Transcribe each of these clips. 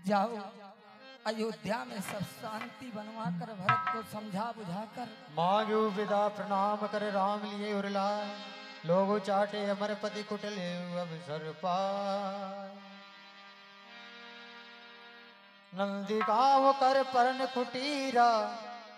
जाओ अयोध्या में सब शांति बनवा कर भरत को समझा बुझाकर मांगू विदा प्रणाम कर राम लिए उरला लोग चाटे अमर पति कुटले अवसर पाए नंदी गाँव कर परन कुटीरा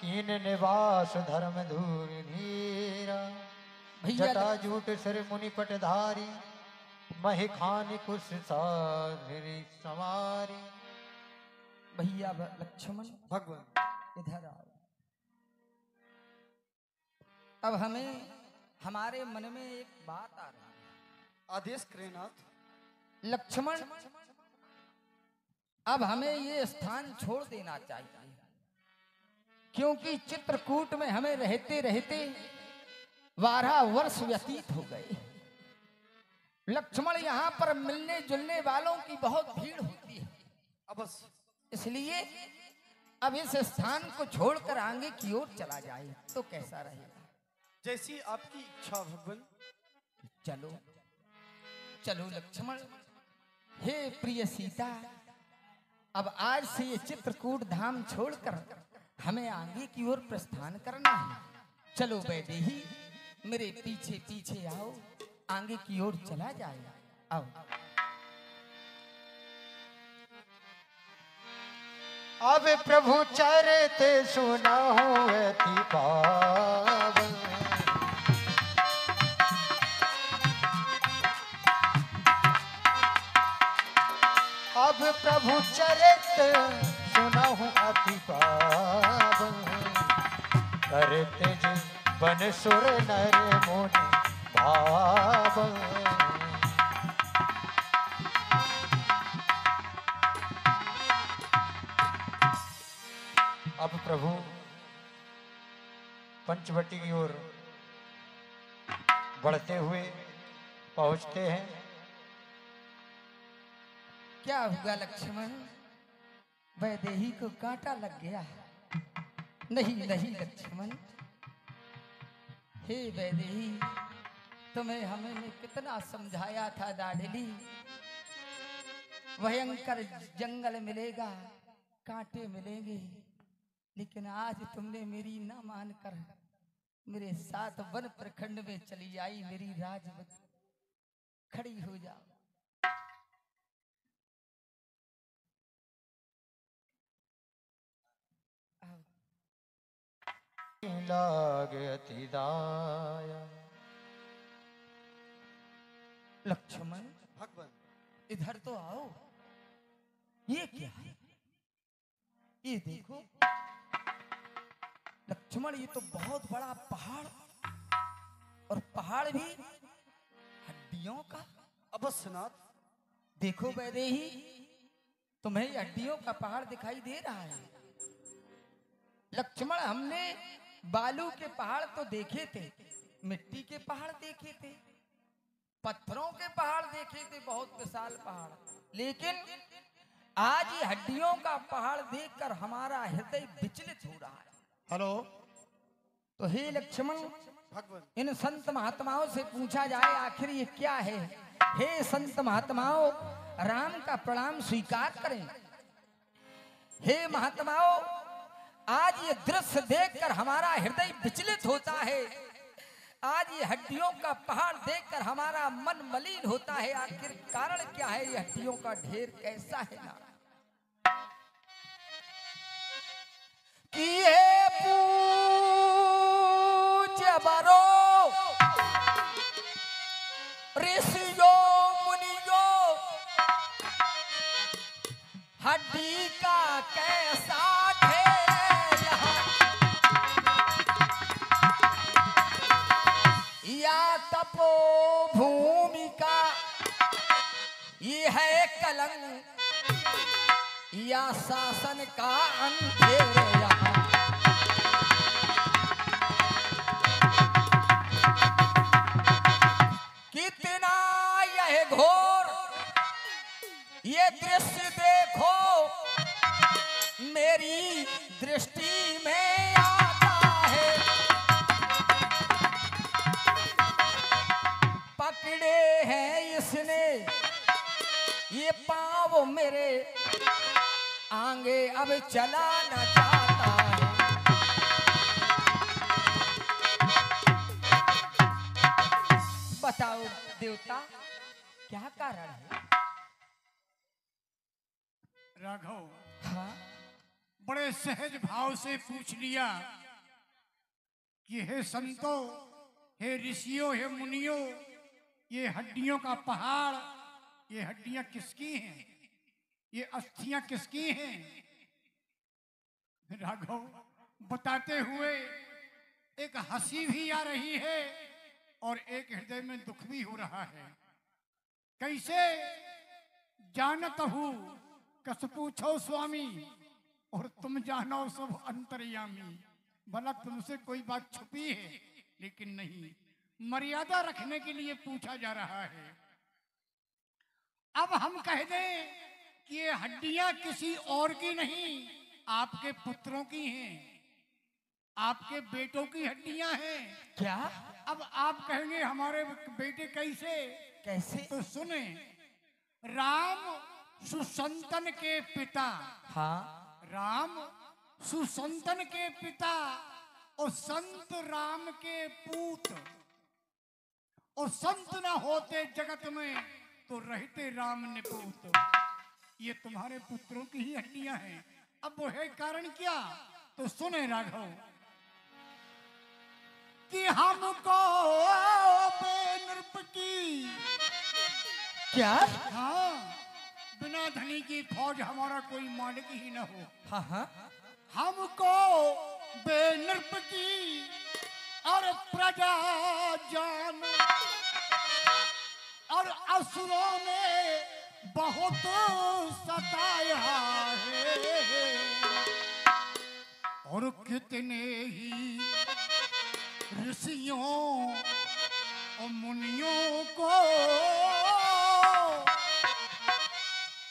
कीन निवास धर्म धूर धीरा जटा जूट सिर मुनि पटधारी महि खानी कुश साधरी समारी। भैया लक्ष्मण भगवान इधर आओ। अब हमें हमारे मन में एक बात आ रही है। आदेश करेनाथ। लक्ष्मण अब हमें ये स्थान छोड़ देना चाहिए, क्योंकि चित्रकूट में हमें रहते रहते 12 वर्ष व्यतीत हो गए। लक्ष्मण यहाँ पर मिलने जुलने वालों की बहुत भीड़ होती है, अवश्य इसलिए अब इस स्थान को छोड़कर आगे की ओर चला जाए तो कैसा रहेगा? जैसी आपकी इच्छा भगवान। चलो चलो लक्ष्मण। हे प्रिय सीता, अब आज से ये चित्रकूट धाम छोड़कर हमें आगे की ओर प्रस्थान करना है। चलो वैदेही मेरे पीछे पीछे आओ, आगे की ओर चला जाए। आओ। अब प्रभु चरते सुना थी पावन अब प्रभु चरित सुनाहूं अति पावन करते जिन बन सुर नर मुनि भावन। अब प्रभु पंचवटी की ओर बढ़ते हुए पहुंचते हैं। क्या हुआ लक्ष्मण? वैदेही को कांटा लग गया? नहीं नहीं लक्ष्मण। हे वैदेही, तुम्हें हमें कितना समझाया था डाढली, भयंकर जंगल मिलेगा, कांटे मिलेंगे, लेकिन आज तुमने मेरी ना मानकर मेरे साथ वन प्रखंड में चली आई। मेरी राजवत खड़ी हो जाओ। लागति दाया। लक्ष्मण भगवान इधर तो आओ। ये क्या है? ये देखो लक्ष्मण, ये तो बहुत बड़ा पहाड़, और पहाड़ भी हड्डियों का। अवश्य नाथ। देखो वैदेही, तुम्हें हड्डियों का पहाड़ दिखाई दे रहा है। लक्ष्मण, हमने बालू के पहाड़ तो देखे थे, मिट्टी के पहाड़ देखे थे, पत्थरों के पहाड़ देखे थे, बहुत विशाल पहाड़, लेकिन आज ये हड्डियों का पहाड़ देखकर हमारा हृदय विचलित हो रहा है। हेलो। तो हे लक्ष्मण, भगवान इन संत महात्माओं से पूछा जाए आखिर ये क्या है। हे संत महात्माओं, राम का प्रणाम स्वीकार करें। हे महात्माओं, आज ये दृश्य देखकर हमारा हृदय विचलित होता है। आज ये हड्डियों का पहाड़ देखकर हमारा मन मलिन होता है। आखिर कारण क्या है? ये हड्डियों का ढेर कैसा है ना कि ये पूज्य बरो ऋषियों मुनियों, हड्डी का कैसा तपो भूमि का ये है कलंक, या शासन का अंधेरा। कितना यह घोर ये दृश्य देखो, मेरी दृष्टि में आता है। पकड़े हैं इसने ये पांव मेरे, आगे अब चला न जाता है। बताओ देवता क्या कारण है? राघव, हाँ बड़े सहज भाव से पूछ लिया कि हे संतों, हे ऋषियों, हे मुनियों, ये हड्डियों का पहाड़, ये हड्डियां किसकी हैं? ये अस्थियां किसकी हैं? राघव बताते हुए एक हंसी भी आ रही है और एक हृदय में दुख भी हो रहा है। कैसे? जानत हूँ कस पूछो स्वामी, और तुम जानो सब अंतर्यामी। भला तुमसे कोई बात छुपी है? लेकिन नहीं, मर्यादा रखने के लिए पूछा जा रहा है। अब हम कह दें कि ये हड्डियां किसी और की नहीं, आपके पुत्रों की हैं, आपके बेटों की हड्डियां हैं। क्या? अब आप कहेंगे हमारे बेटे कैसे? कैसे? तो सुने, राम सुसंतन के पिता, हाँ राम सुसंतन के पिता और संत राम के पूत, और संत न होते जगत में तो रहते राम निपूत। ये तुम्हारे पुत्रों की ही हड्डियां हैं। अब वो है कारण क्या? तो सुने राघव कि हमको बेनृप की, क्या? हाँ, बिना धनी की फौज हमारा कोई मालिक ही न हो। हाँ हाँ हमको बेनृप की और प्रजा जान, और असुरों ने बहुत सताया है, और कितने ही ऋषियों और मुनियों को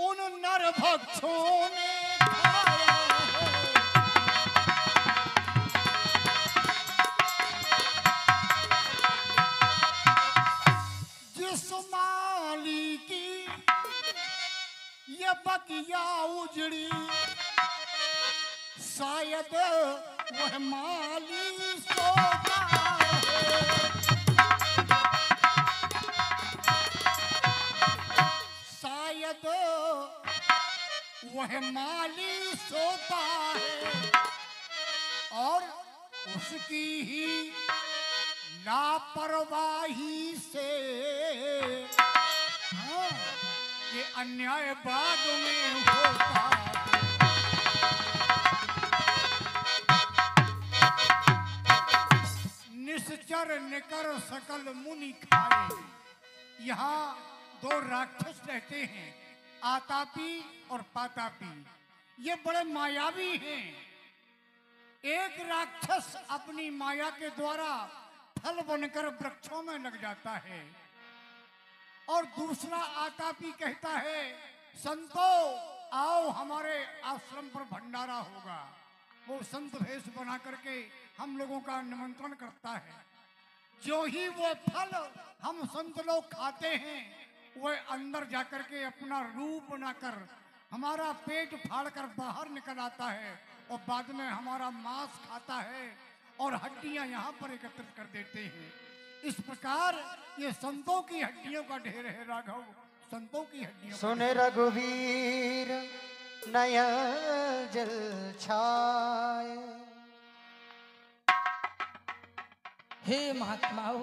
उन नरभक्षों ने खाया है। जिस माली की ये बगिया उजड़ी, शायद वह माली सोता है, शायद वह माली सोता है, और उसकी ही लापरवाही से, हाँ, ये अन्याय बाग में होता है। निश्चर निकर सकल मुनि खाए। यहाँ दो राक्षस रहते हैं, आतापी और पातापी। ये बड़े मायावी हैं। एक राक्षस अपनी माया के द्वारा फल बनकर वृक्षों में लग जाता है, और दूसरा आतापी कहता है, संतो आओ हमारे आश्रम पर भंडारा होगा। वो संत भेष बना करके हम लोगों का निमंत्रण करता है। जो ही वो फल हम संत लोग खाते हैं, वह अंदर जाकर के अपना रूप बनाकर हमारा पेट फाड़कर बाहर निकल आता है, और बाद में हमारा मांस खाता है और हड्डियां यहाँ पर एकत्रित कर देते हैं। इस प्रकार ये संतों की हड्डियों का ढेर है राघव, संतों की हड्डियों। सुने रघुवीर नया जल छाए। हे महात्माओं,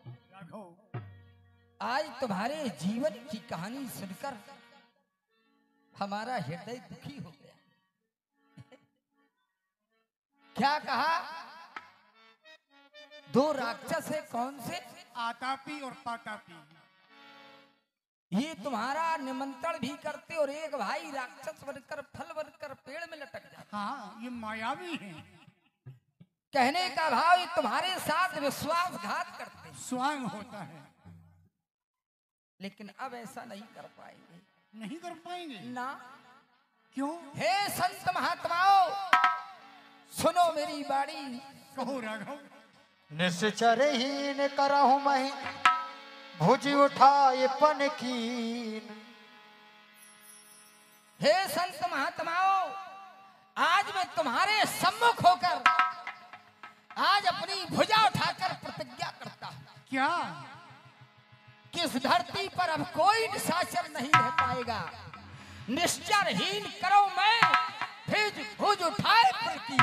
राघव, आज तुम्हारे जीवन की कहानी सुनकर हमारा हृदय दुखी हो गया। क्या कहा? दो राक्षस है, कौन से? आतापी और पातापी। ये तुम्हारा निमंत्रण भी करते और एक भाई राक्षस बनकर फल बनकर पेड़ में लटक जाता। हाँ, ये मायावी हैं। कहने का भाव ये तुम्हारे साथ विश्वासघात करते, स्वयं होता है, लेकिन अब ऐसा नहीं कर पाएंगे। नहीं कर पाएंगे ना। क्यों? हे संत महात्माओं, सुनो मेरी बाणी। कहो राघव। निश्चरहीन करहु महि भुज उठाए पन कीन। हे संत महात्माओं, आज मैं तुम्हारे सम्मुख होकर आज अपनी भुजा उठाकर प्रतिज्ञा करता हूं। क्या? कि इस धरती पर अब कोई निशाचर नहीं रह पाएगा। निश्चरहीन करो मैं फिर भुज उठाए प्रकीर्ति।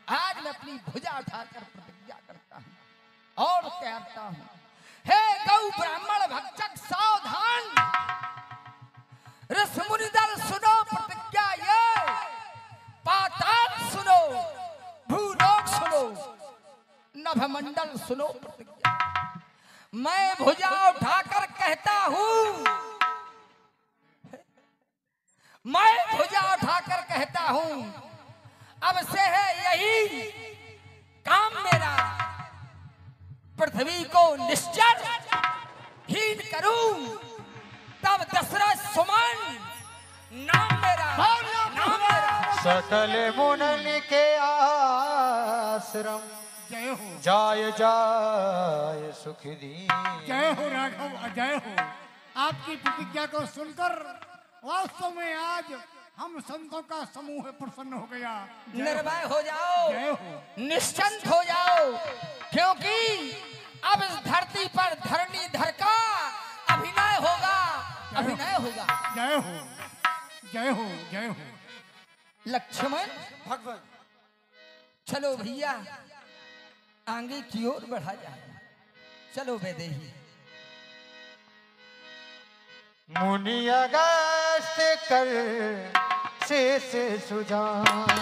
आज मैं अपनी भुजा उठाकर प्रतिज्ञा करता हूं और कहता हूं, हे गौ ब्राह्मण भक्षक सावधान, ऋषि मुनिदल सुनो प्रतिज्ञा ये, पाताल सुनो, भूलोक सुनो, नभमंडल सुनो प्रतिज्ञा। मैं भुजा उठाकर कहता हूं, मैं भुजा उठाकर कहता हूं, अब से है यही काम मेरा, पृथ्वी को निश्चर हीन करूं, तब दशरथ सुमन नाम मेरा, नाम मेरा। सकल मुनन के आश्रम जय हो, जाय जाय सुख दी। जय हो राघव, अजय हो। आपकी प्रतिज्ञा को सुनकर वास्तव में आज हम संतों का समूह प्रसन्न हो गया। निर्भय हो जाओ, जय हो, निश्चिंत हो जाओ, क्योंकि अब इस धरती पर धरणीधर का अभिनय होगा, अभिनय होगा। जय हो, जय हो, जय हो। लक्ष्मण भगवान चलो भैया आगे की ओर बढ़ा जाए, चलो वैदेही। मुनि अगस्त कर शेष सुजान,